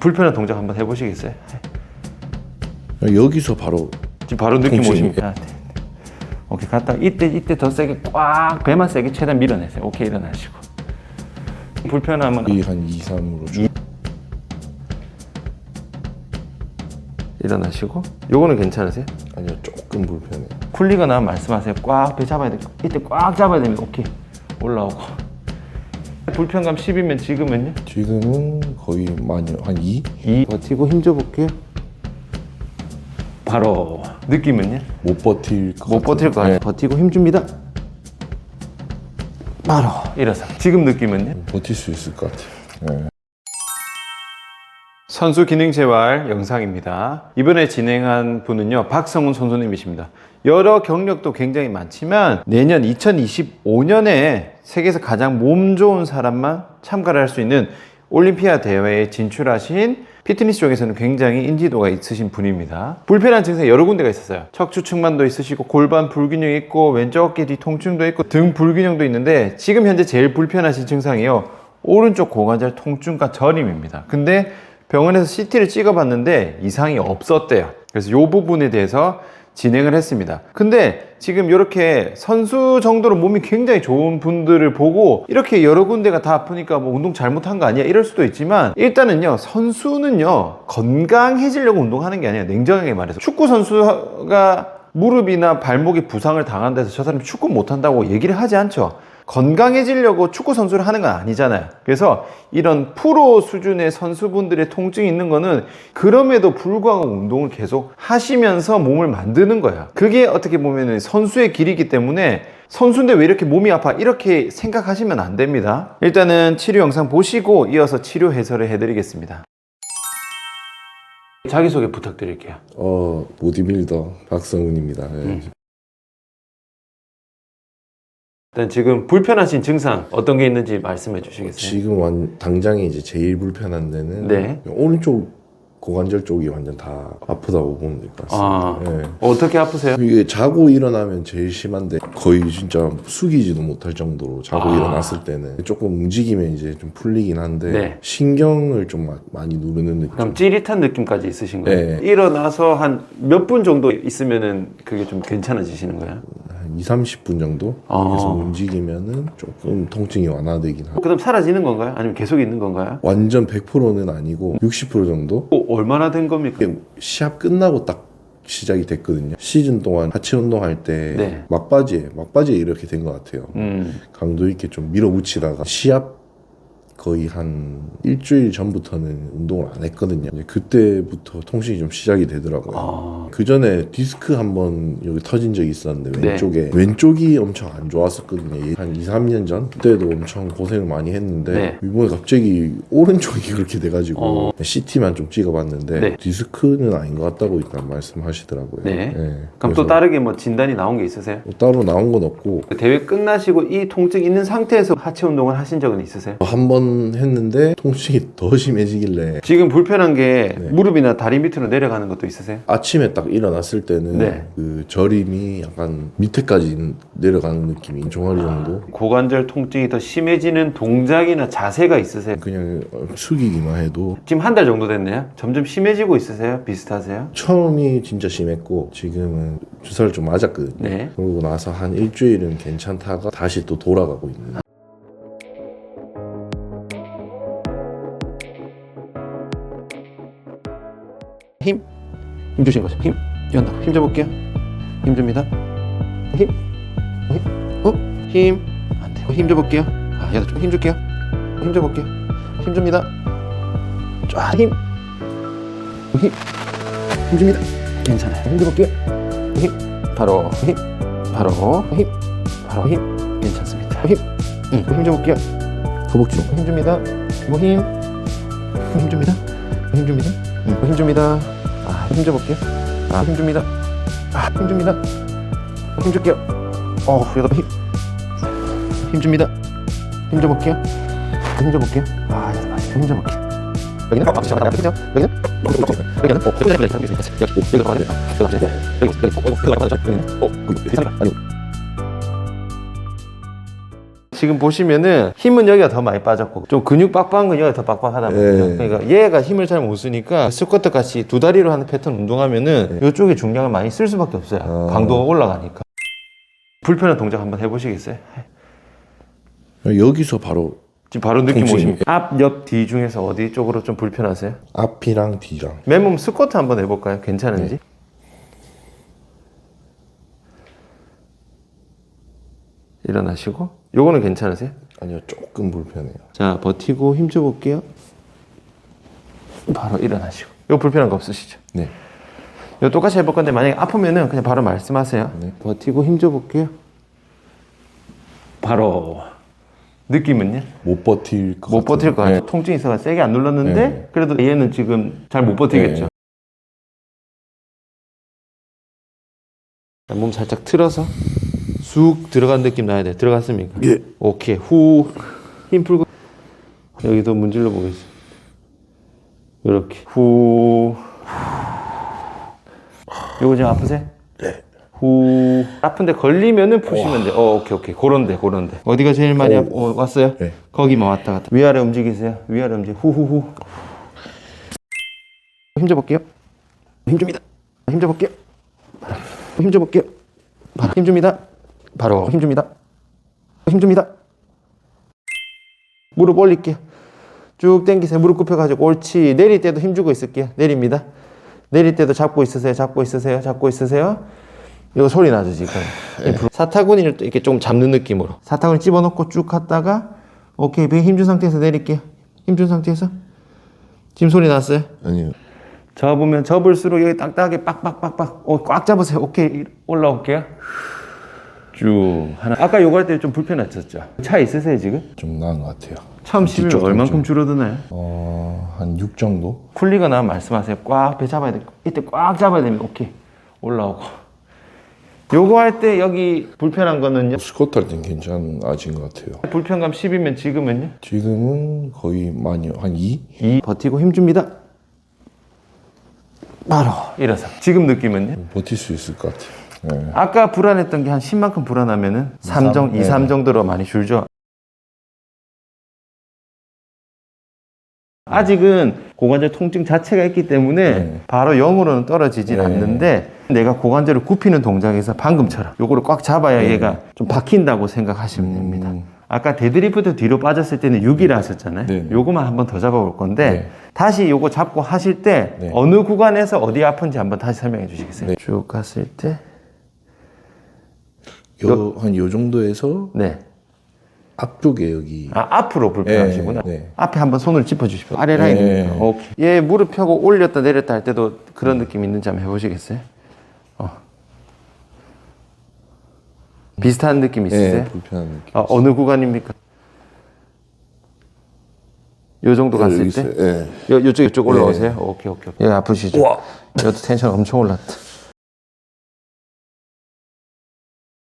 불편한 동작 한번 해보시겠어요? 여기서 바로 지금 바로 느낌 통증이- 오십니까? 네. 오케이, 갔다가 이때 더 세게 꽉 배만 세게 최대한 밀어내세요. 오케이, 일어나시고. 불편하면 이 한 2, 3으로 쭉. 일어나시고. 요거는 괜찮으세요? 아니요, 조금 불편해. 풀리거나 말씀하세요. 꽉 배 잡아야 돼. 이때 꽉 잡아야 됩니다. 오케이, 올라오고. 불편감 10이면 지금은요? 지금은 거의 많이 한 2? 2 버티고 힘줘 볼게요. 바로 느낌은요? 못 버틸 것 못 버틸 거 같아요. 같아요. 버티고 힘 줍니다. 바로 일어서. 지금 느낌은요? 버틸 수 있을 것 같아요. 네. 선수 기능 재활 영상입니다. 이번에 진행한 분은요, 박성훈 선수님이십니다. 여러 경력도 굉장히 많지만 내년 2025년에 세계에서 가장 몸 좋은 사람만 참가를 할 수 있는 올림피아 대회에 진출하신 피트니스 쪽에서는 굉장히 인지도가 있으신 분입니다. 불편한 증상이 여러 군데가 있었어요. 척추 측만도 있으시고, 골반 불균형이 있고, 왼쪽 어깨 뒤 통증도 있고, 등 불균형도 있는데, 지금 현재 제일 불편하신 증상이요, 오른쪽 고관절 통증과 저림입니다. 근데 병원에서 CT를 찍어봤는데 이상이 없었대요. 그래서 이 부분에 대해서 진행을 했습니다. 근데 지금 이렇게 선수 정도로 몸이 굉장히 좋은 분들을 보고 이렇게 여러 군데가 다 아프니까 뭐 운동 잘못한 거 아니야 이럴 수도 있지만, 일단은요, 선수는요 건강해지려고 운동하는 게 아니에요. 냉정하게 말해서 축구 선수가 무릎이나 발목에 부상을 당한다 해서 저 사람이 축구 못한다고 얘기를 하지 않죠. 건강해지려고 축구 선수를 하는 건 아니잖아요. 그래서 이런 프로 수준의 선수분들의 통증이 있는 거는 그럼에도 불구하고 운동을 계속 하시면서 몸을 만드는 거야. 그게 어떻게 보면 선수의 길이기 때문에, 선수인데 왜 이렇게 몸이 아파? 이렇게 생각하시면 안 됩니다. 일단은 치료 영상 보시고 이어서 치료 해설을 해드리겠습니다. 자기소개 부탁드릴게요. 보디빌더 박성훈입니다. 네. 일단 지금 불편하신 증상 어떤 게 있는지 말씀해 주시겠어요? 지금 당장에 이제 제일 불편한 데는 네. 오른쪽 고관절 쪽이 완전 다 아프다고 보면 될 것 같습니다. 네. 어떻게 아프세요? 이게 자고 일어나면 제일 심한데 거의 진짜 숙이지도 못할 정도로 자고 일어났을 때는 조금 움직이면 이제 좀 풀리긴 한데 네. 신경을 좀 많이 누르는 느낌. 그럼 찌릿한 느낌까지 있으신 거예요? 네. 일어나서 한 몇 분 정도 있으면은 그게 좀 괜찮아지시는 거예요? 한 2, 30분 정도 계속 움직이면은 조금 통증이 완화되긴 하고, 그다음 사라지는 건가요? 아니면 계속 있는 건가요? 완전 100%는 아니고 60% 정도? 얼마나 된 겁니까? 이게 시합 끝나고 딱 시작이 됐거든요. 시즌 동안 하체 운동할 때 네. 막바지에 이렇게 된 것 같아요. 강도 있게 좀 밀어붙이다가 시합 거의 한 일주일 전부터는 운동을 안 했거든요. 이제 그때부터 통증이 좀 시작이 되더라고요. 그 전에 디스크 한번 여기 터진 적이 있었는데 왼쪽에 왼쪽이 엄청 안 좋았었거든요. 한 2, 3년 전 그때도 엄청 고생을 많이 했는데 이번에 갑자기 오른쪽이 그렇게 돼가지고 CT만 좀 찍어봤는데 디스크는 아닌 것 같다고 일단 말씀하시더라고요. 그럼 또 다르게 뭐 진단이 나온 게 있으세요? 따로 나온 건 없고, 대회 끝나시고 이 통증이 있는 상태에서 하체 운동을 하신 적은 있으세요? 한 번 했는데 통증이 더 심해지길래 지금 불편한 게 무릎이나 다리 밑으로 내려가는 것도 있으세요? 아침에 딱 일어났을 때는 그 저림이 약간 밑에까지 내려가는 느낌이 종아리 정도. 고관절 통증이 더 심해지는 동작이나 자세가 있으세요? 그냥 숙이기만 해도. 지금 한 달 정도 됐네요? 점점 심해지고 있으세요? 비슷하세요? 처음이 진짜 심했고 지금은 주사를 좀 맞았거든요. 그러고 나서 한 일주일은 괜찮다가 다시 또 돌아가고 있는. 힘 주시는 거죠. 연다. 힘 줘볼게요. 힘 줍니다. 힘. 안 돼요. 힘 줘볼게요. 얘도 좀 힘 줄게요. 힘 줘볼게요. 힘 줍니다. 쫙 힘. 힘 줍니다. 괜찮아요. 힘 줘볼게요. 바로 힘. 바로 힘. 괜찮습니다. 힘 줘볼게요. 허벅지. 힘 줍니다. 힘 줍니다. 힘 줍니다. 힘 줘볼게요. 힘 줍니다. 힘 줍니다. 힘 줄게요. 여기다 힘 줍니다. 힘 줘볼게요. 힘 줘볼게요. 힘 줘볼게요. 여기는 지금 보시면은 힘은 여기가 더 많이 빠졌고 좀 근육 빡빡한 건 여기가 더 빡빡하다 보니까 그러니까 얘가 힘을 잘 못 쓰니까 스쿼트 같이 두 다리로 하는 패턴 운동하면은 이쪽에 중량을 많이 쓸 수밖에 없어요. 강도가 올라가니까. 불편한 동작 한번 해보시겠어요? 여기서 바로 지금 바로 느낌 통증이- 오십니까? 앞, 옆, 뒤 중에서 어디 쪽으로 좀 불편하세요? 앞이랑 뒤랑. 맨몸 스쿼트 한번 해볼까요? 괜찮은지? 일어나시고 요거는 괜찮으세요? 아니요, 조금 불편해요. 자, 버티고 힘줘 볼게요. 바로 일어나시고. 요 불편한 거 없으시죠? 네. 요 똑같이 해볼 건데 만약에 아프면은 그냥 바로 말씀하세요. 네. 버티고 힘줘 볼게요. 바로. 느낌은요? 못 버틸 것 못 버틸 것 같아요. 네. 통증이 있어서 세게 안 눌렀는데 네. 그래도 얘는 지금 잘 못 버티겠죠. 자, 몸 살짝 틀어서 쑥 들어간 느낌 나야 돼. 들어갔습니까? 예. 오케이. 후. 힘 풀고 여기도 문질러 보겠습니다. 이렇게 후. 요거 좀 아프세요? 네. 후. 아픈데 걸리면은 푸시면 돼. 오케이. 그런데. 어디가 제일 많이 왔어요? 네. 거기만 왔다 갔다. 위아래 움직이세요. 위아래 움직이. 후후후. 힘줘 볼게요. 힘줍니다. 힘줘 볼게요. 힘줘 볼게요. 힘줍니다. 바로 힘줍니다. 힘줍니다. 무릎 올릴게요. 쭉 당기세요. 무릎 굽혀가지고 옳지. 내릴 때도 힘주고 있을게요. 내립니다. 내릴 때도 잡고 있으세요. 이거 소리 나죠 지금. 사타구니를 또 이렇게 좀 잡는 느낌으로. 사타구니 집어넣고 쭉 갔다가 오케이. 배에 힘준 상태에서 내릴게요. 힘준 상태에서. 지금 소리 났어요? 아니요. 접으면 접을수록 여기 딱딱하게 빡빡빡빡 꽉 잡으세요. 오케이. 올라올게요. 쭉 하나. 아까 요거 할 때 좀 불편하셨죠? 차 있으세요 지금? 좀 나은 것 같아요. 처음 씹으면 뒤쪽 얼만큼 좀. 줄어드나요? 한 6 정도? 쿨리거나 말씀하세요. 꽉 배 잡아야 돼. 이때 꽉 잡아야 됩니다. 오케이. 올라오고. 요거 할 때 여기 불편한 거는요? 스쿼트 할 땐 괜찮아진 것 같아요. 불편감 10이면 지금은요? 지금은 거의 많이요. 한 2? 2. 버티고 힘줍니다. 바로 일어서. 지금 느낌은요? 버틸 수 있을 것 같아요. 네. 아까 불안했던 게 한 10만큼 불안하면은 3 정도로 많이 줄죠. 아직은 고관절 통증 자체가 있기 때문에 바로 0으로는 떨어지진 않는데 내가 고관절을 굽히는 동작에서 방금처럼 요거를 꽉 잡아야 얘가 좀 박힌다고 생각하시면 됩니다. 아까 데드리프트 뒤로 빠졌을 때는 6이라 하셨잖아요. 네. 요거만 한번 더 잡아볼 건데 다시 요거 잡고 하실 때 네. 어느 구간에서 어디 아픈지 한번 다시 설명해 주시겠어요? 네. 쭉 갔을 때 한 요 정도에서 네. 앞쪽에 여기 앞으로 불편하시구나. 네. 앞에 한번 손을 짚어주십시오. 아래 라인입니다. 오케이. 얘 무릎 펴고 올렸다 내렸다 할 때도 그런 느낌 있는지 한번 해보시겠어요? 비슷한 느낌 있으세요? 네, 불편한 느낌. 어느 구간입니까? 요 정도 갔을 여기 때? 있어요. 네. 이쪽 올라오세요? 오케이. 여기 아프시죠? 이것도 텐션 엄청 올랐다.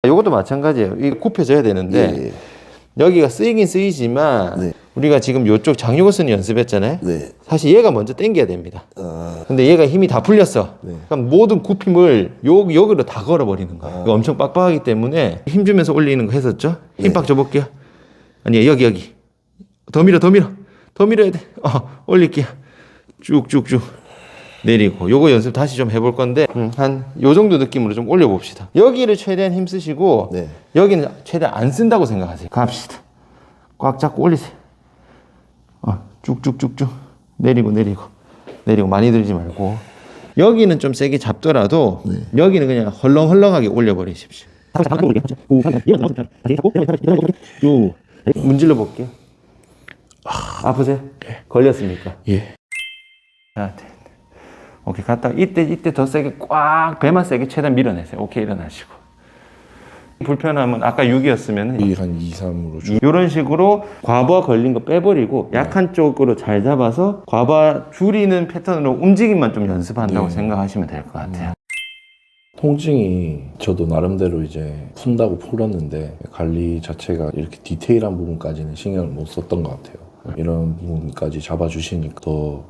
요것도 마찬가지예요. 이게 굽혀져야 되는데 예. 여기가 쓰이긴 쓰이지만 네. 우리가 지금 요쪽 장요거슨 연습했잖아요. 네. 사실 얘가 먼저 당겨야 됩니다. 근데 얘가 힘이 다 풀렸어. 그럼 모든 굽힘을 여기로 다 걸어버리는 거야. 이거 엄청 빡빡하기 때문에 힘 주면서 올리는 거 했었죠? 힘빡 줘볼게요. 아니 여기. 더 밀어야 돼. 올릴게요. 쭉쭉쭉. 내리고 요거 연습 다시 좀 해볼 건데 한 요 정도 느낌으로 좀 올려봅시다. 여기를 최대한 힘 쓰시고 네. 여기는 최대한 안 쓴다고 생각하세요. 갑시다. 꽉 잡고 올리세요. 쭉쭉쭉쭉 내리고 많이 들지 말고 여기는 좀 세게 잡더라도 여기는 그냥 헐렁헐렁하게 올려버리십시오. 문질러 볼게요. 아프세요? 걸렸습니까? 예. 자, 오케이 갔다 이때 더 세게 꽉 배만 세게 최대한 밀어내세요. 오케이 일어나시고 불편함은 아까 6이었으면 이 한 2, 3으로 줄. 이런 식으로 과부하 걸린 거 빼버리고 약한 쪽으로 잘 잡아서 과부하 줄이는 패턴으로 움직임만 좀 연습한다고 생각하시면 될 것 같아요. 통증이 저도 나름대로 이제 푼다고 풀었는데 관리 자체가 이렇게 디테일한 부분까지는 신경을 못 썼던 것 같아요. 이런 부분까지 잡아주시니까 더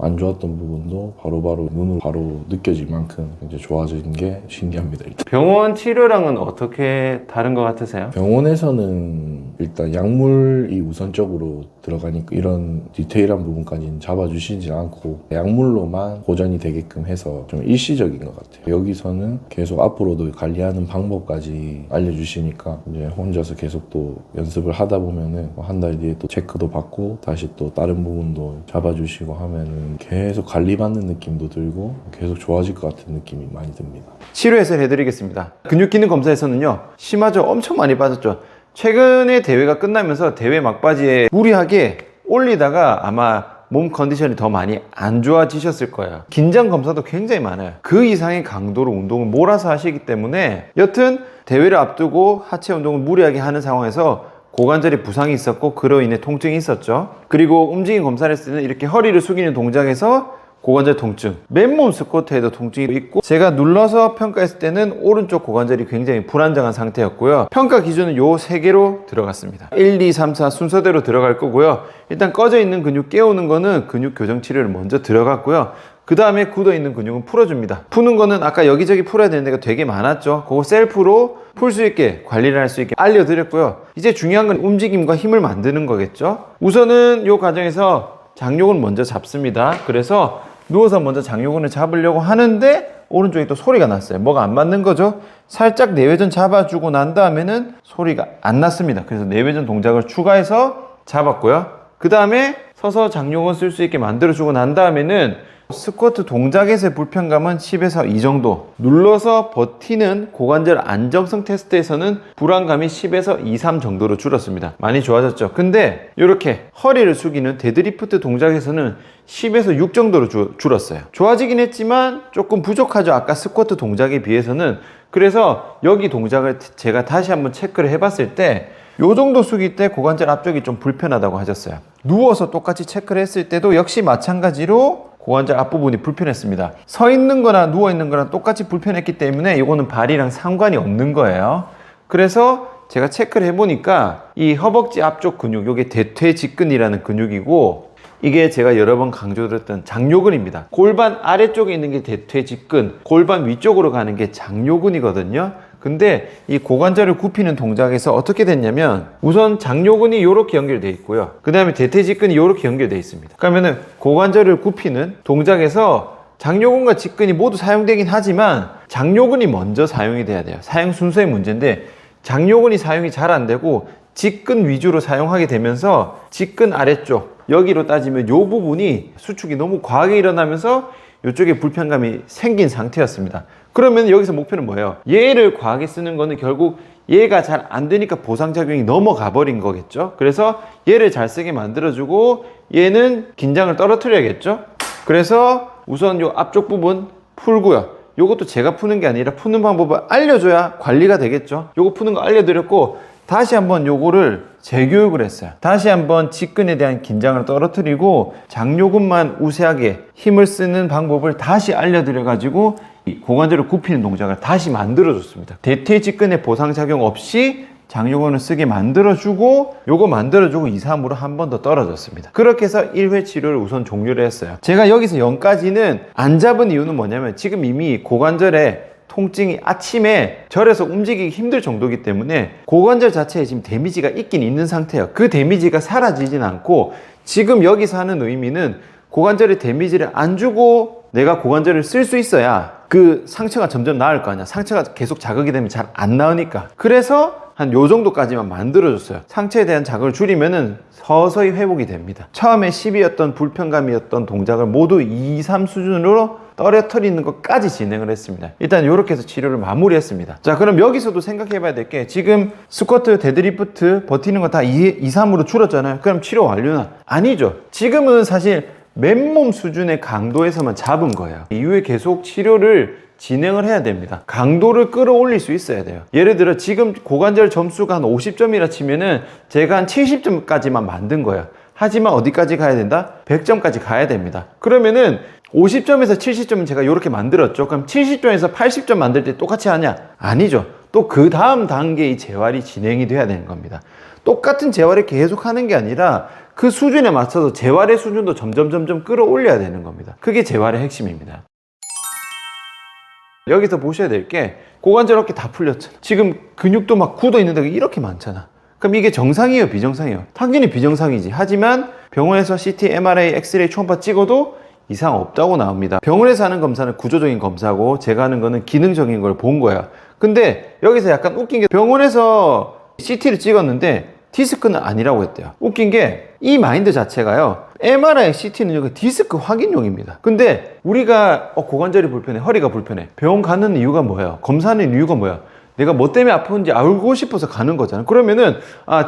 안 좋았던 부분도 바로바로 눈으로 바로 느껴질 만큼 이제 좋아진 게 신기합니다. 일단. 병원 치료랑은 어떻게 다른 것 같으세요? 병원에서는 일단 약물이 우선적으로 들어가니까 이런 디테일한 부분까지는 잡아주시지 않고 약물로만 보전이 되게끔 해서 좀 일시적인 것 같아요. 여기서는 계속 앞으로도 관리하는 방법까지 알려주시니까 이제 혼자서 계속 또 연습을 하다 보면은 한 달 뒤에 또 체크도 받고 다시 또 다른 부분도 잡아주시고 하면은 계속 관리받는 느낌도 들고 계속 좋아질 것 같은 느낌이 많이 듭니다. 치료 해설 해드리겠습니다. 근육 기능 검사에서는요, 심하죠? 엄청 많이 빠졌죠? 최근에 대회가 끝나면서 대회 막바지에 무리하게 올리다가 아마 몸 컨디션이 더 많이 안 좋아지셨을 거예요. 긴장 검사도 굉장히 많아요. 그 이상의 강도로 운동을 몰아서 하시기 때문에 여튼 대회를 앞두고 하체 운동을 무리하게 하는 상황에서 고관절에 부상이 있었고 그로 인해 통증이 있었죠. 그리고 움직임 검사를 했을 때는 이렇게 허리를 숙이는 동작에서 고관절 통증, 맨몸 스쿼트에도 통증이 있고 제가 눌러서 평가했을 때는 오른쪽 고관절이 굉장히 불안정한 상태였고요. 평가 기준은 요 3개로 들어갔습니다. 1, 2, 3, 4 순서대로 들어갈 거고요. 일단 꺼져 있는 근육 깨우는 거는 근육 교정 치료를 먼저 들어갔고요. 그 다음에 굳어 있는 근육은 풀어줍니다. 푸는 거는 아까 여기저기 풀어야 되는 데가 되게 많았죠. 그거 셀프로 풀 수 있게 관리를 할 수 있게 알려드렸고요. 이제 중요한 건 움직임과 힘을 만드는 거겠죠. 우선은 이 과정에서 장요근을 먼저 잡습니다. 그래서 누워서 먼저 장요근을 잡으려고 하는데 오른쪽에 또 소리가 났어요. 뭐가 안 맞는 거죠? 살짝 내외전 잡아주고 난 다음에는 소리가 안 났습니다. 그래서 내외전 동작을 추가해서 잡았고요. 그 다음에 서서 장요근 쓸 수 있게 만들어주고 난 다음에는 스쿼트 동작에서의 불편감은 10에서 2 정도, 눌러서 버티는 고관절 안정성 테스트에서는 불안감이 10에서 2, 3 정도로 줄었습니다. 많이 좋아졌죠. 근데 이렇게 허리를 숙이는 데드리프트 동작에서는 10에서 6 정도로 줄었어요. 좋아지긴 했지만 조금 부족하죠. 아까 스쿼트 동작에 비해서는. 그래서 여기 동작을 제가 다시 한번 체크를 해봤을 때 요 정도 숙일 때 고관절 앞쪽이 좀 불편하다고 하셨어요. 누워서 똑같이 체크를 했을 때도 역시 마찬가지로 고관절 앞부분이 불편했습니다. 서 있는 거나 누워 있는 거랑 똑같이 불편했기 때문에 이거는 발이랑 상관이 없는 거예요. 그래서 제가 체크를 해보니까 이 허벅지 앞쪽 근육, 이게 대퇴직근이라는 근육이고 이게 제가 여러 번 강조드렸던 장요근입니다. 골반 아래쪽에 있는 게 대퇴직근, 골반 위쪽으로 가는 게 장요근이거든요. 근데 이 고관절을 굽히는 동작에서 어떻게 됐냐면 우선 장요근이 이렇게 연결되어 있고요. 그 다음에 대퇴직근이 이렇게 연결되어 있습니다. 그러면은 고관절을 굽히는 동작에서 장요근과 직근이 모두 사용되긴 하지만 장요근이 먼저 사용이 돼야 돼요. 사용 순서의 문제인데 장요근이 사용이 잘 안 되고 직근 위주로 사용하게 되면서 직근 아래쪽 여기로 따지면 이 부분이 수축이 너무 과하게 일어나면서 이쪽에 불편감이 생긴 상태였습니다. 그러면 여기서 목표는 뭐예요? 얘를 과하게 쓰는 거는 결국 얘가 잘 안 되니까 보상작용이 넘어가 버린 거겠죠. 그래서 얘를 잘 쓰게 만들어주고 얘는 긴장을 떨어뜨려야겠죠. 그래서 우선 요 앞쪽 부분 풀고요. 요것도 제가 푸는 게 아니라 푸는 방법을 알려줘야 관리가 되겠죠. 요거 푸는 거 알려드렸고 다시 한번 요거를 재교육을 했어요. 다시 한번 직근에 대한 긴장을 떨어뜨리고 장요근만 우세하게 힘을 쓰는 방법을 다시 알려드려가지고 이 고관절을 굽히는 동작을 다시 만들어줬습니다. 대퇴직근의 보상작용 없이 장요근을 쓰게 만들어주고 요거 만들어주고 2, 3으로 한 번 더 떨어졌습니다. 그렇게 해서 1회 치료를 우선 종료를 했어요. 제가 여기서 0까지는 안 잡은 이유는 뭐냐면 지금 이미 고관절에 통증이 아침에 절에서 움직이기 힘들 정도이기 때문에 고관절 자체에 지금 데미지가 있긴 있는 상태예요. 그 데미지가 사라지진 않고 지금 여기서 하는 의미는 고관절에 데미지를 안 주고 내가 고관절을 쓸 수 있어야 그 상처가 점점 나을 거 아니야. 상처가 계속 자극이 되면 잘 안 나으니까. 그래서 한 요 정도까지만 만들어줬어요. 상처에 대한 자극을 줄이면은 서서히 회복이 됩니다. 처음에 10이었던 불편감이었던 동작을 모두 2, 3 수준으로 떨어뜨리는 것까지 진행을 했습니다. 일단 이렇게 해서 치료를 마무리했습니다. 자, 그럼 여기서도 생각해 봐야 될 게 지금 스쿼트, 데드리프트 버티는 거 다 2, 3으로 줄었잖아요. 그럼 치료 완료나? 아니죠. 지금은 사실 맨몸 수준의 강도에서만 잡은 거예요. 이후에 계속 치료를 진행을 해야 됩니다. 강도를 끌어올릴 수 있어야 돼요. 예를 들어 지금 고관절 점수가 한 50점이라 치면은 제가 한 70점까지만 만든 거예요. 하지만 어디까지 가야 된다? 100점까지 가야 됩니다. 그러면은 50점에서 70점은 제가 이렇게 만들었죠. 그럼 70점에서 80점 만들 때 똑같이 하냐? 아니죠. 또 그 다음 단계의 재활이 진행이 돼야 되는 겁니다. 똑같은 재활을 계속 하는 게 아니라 그 수준에 맞춰서 재활의 수준도 점점 끌어올려야 되는 겁니다. 그게 재활의 핵심입니다. 여기서 보셔야 될 게 고관절 어깨 다 풀렸잖아. 지금 근육도 막 굳어 있는 데가 이렇게 많잖아. 그럼 이게 정상이에요, 비정상이에요? 당연히 비정상이지. 하지만 병원에서 CT, MRI, 엑스레이, 초음파 찍어도 이상 없다고 나옵니다. 병원에서 하는 검사는 구조적인 검사고 제가 하는 거는 기능적인 걸 본 거야. 근데 여기서 약간 웃긴 게 병원에서 CT를 찍었는데 디스크는 아니라고 했대요. 웃긴 게 이 마인드 자체가요, MRI, CT는 디스크 확인용입니다. 근데 우리가 고관절이 불편해, 허리가 불편해, 병원 가는 이유가 뭐예요? 검사하는 이유가 뭐야? 내가 뭐 때문에 아픈지 알고 싶어서 가는 거잖아. 그러면은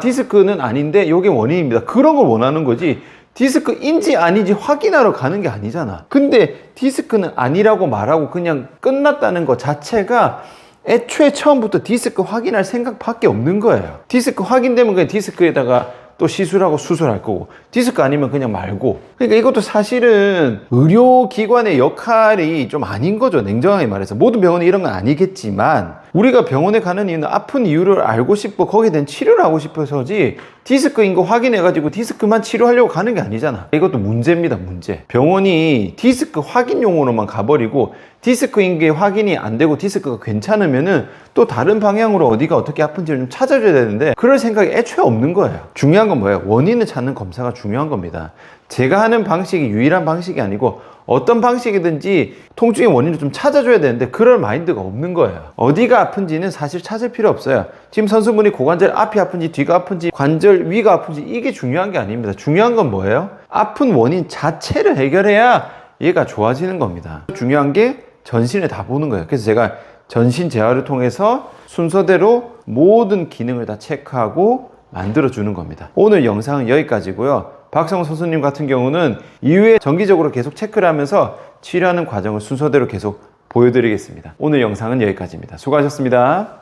디스크는 아닌데 이게 원인입니다, 그런 걸 원하는 거지, 디스크인지 아닌지 확인하러 가는 게 아니잖아. 근데 디스크는 아니라고 말하고 그냥 끝났다는 것 자체가 애초에 처음부터 디스크 확인할 생각밖에 없는 거예요. 디스크 확인되면 그냥 디스크에다가 또 시술하고 수술할 거고, 디스크 아니면 그냥 말고. 그러니까 이것도 사실은 의료기관의 역할이 좀 아닌 거죠, 냉정하게 말해서. 모든 병원이 이런 건 아니겠지만 우리가 병원에 가는 이유는 아픈 이유를 알고 싶고 거기에 대한 치료를 하고 싶어서지, 디스크인 거 확인해가지고 디스크만 치료하려고 가는 게 아니잖아. 이것도 문제입니다, 문제. 병원이 디스크 확인용으로만 가버리고 디스크인 게 확인이 안 되고 디스크가 괜찮으면은 또 다른 방향으로 어디가 어떻게 아픈지를 좀 찾아줘야 되는데 그럴 생각이 애초에 없는 거예요. 중요한 건 뭐예요? 원인을 찾는 검사가 중요한 겁니다. 제가 하는 방식이 유일한 방식이 아니고 어떤 방식이든지 통증의 원인을 좀 찾아줘야 되는데 그럴 마인드가 없는 거예요. 어디가 아픈지는 사실 찾을 필요 없어요. 지금 선수분이 고관절 앞이 아픈지 뒤가 아픈지 관절 위가 아픈지 이게 중요한 게 아닙니다. 중요한 건 뭐예요? 아픈 원인 자체를 해결해야 얘가 좋아지는 겁니다. 중요한 게 전신을 다 보는 거예요. 그래서 제가 전신 재활을 통해서 순서대로 모든 기능을 다 체크하고 만들어주는 겁니다. 오늘 영상은 여기까지고요. 박성훈 선수님 같은 경우는 이후에 정기적으로 계속 체크를 하면서 치료하는 과정을 순서대로 계속 보여드리겠습니다. 오늘 영상은 여기까지입니다. 수고하셨습니다.